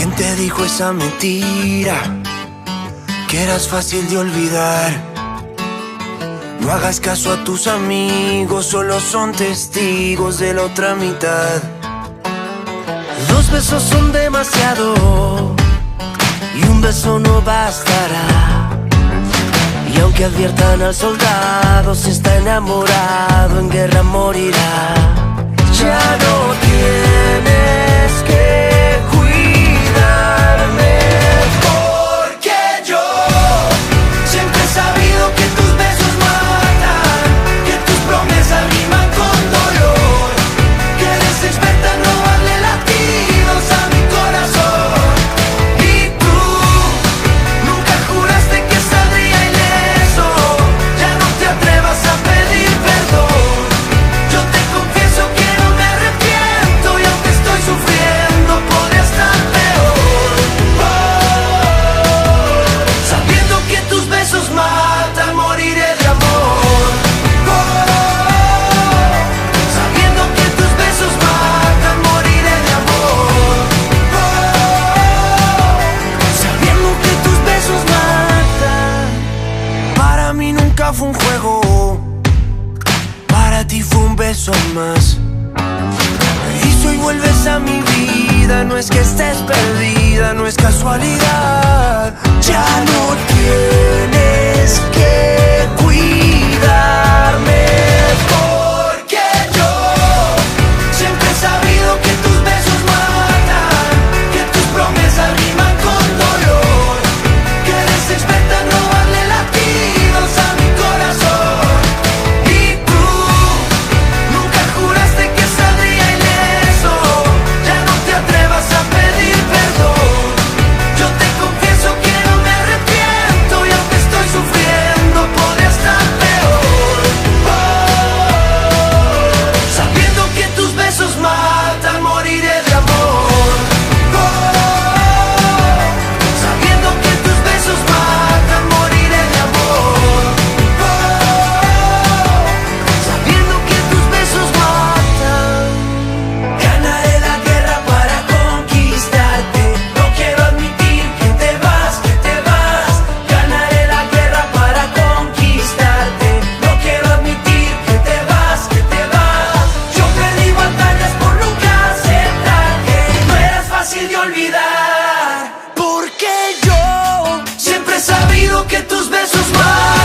¿Quién te dijo esa mentira? Que eras fácil de olvidar. No hagas caso a tus amigos, solo son testigos de la otra mitad. 2 besos son demasiado y un beso no bastará. Y aunque adviertan al soldado, si está enamorado en guerra morirá. Ya no tienes que cuidarme, porque yo siempre he sabido que tus besos matan, que tus promesas riman con dolor, que eres experta en robarle latidos a mi corazón. Y tú nunca juraste que saldría ileso, ya no te atrevas a pedir perdón. Yo te confieso que no me arrepiento y aunque estoy sufriendo podría estar peor. Sabiendo que tus besos matan, moriré de amor. Sabiendo que tus besos matan, moriré de amor. Sabiendo que tus besos matan. Para mí nunca fue un juego, para ti fue un beso más. Y si hoy vuelves a mi vida, no es que estés perdida, no es casualidad. Ya no tienes que cuidarme, porque yo siempre he sabido que tus besos matan, que tus promesas riman con dolor, que eres experta en robarle latidos a mi corazón. Y tú nunca juraste que saldría ileso, ya no te atrevas a pedir perdón. Yo te confieso que no me arrepiento y aunque estoy sufriendo podría estar peor. Sabiendo que tus besos matan, moriré de amor. Sabiendo que tus besos matan, moriré de amor. Sabiendo que tus besos matan. Ganaré la guerra para conquistarte. No quiero admitir que te vas, que te vas. Ganaré la guerra para conquistarte. No quiero admitir que te vas, que te vas. Yo perdí batallas por nunca aceptar que no eras fácil de olvidar. Porque yo siempre he sabido que tus besos matan.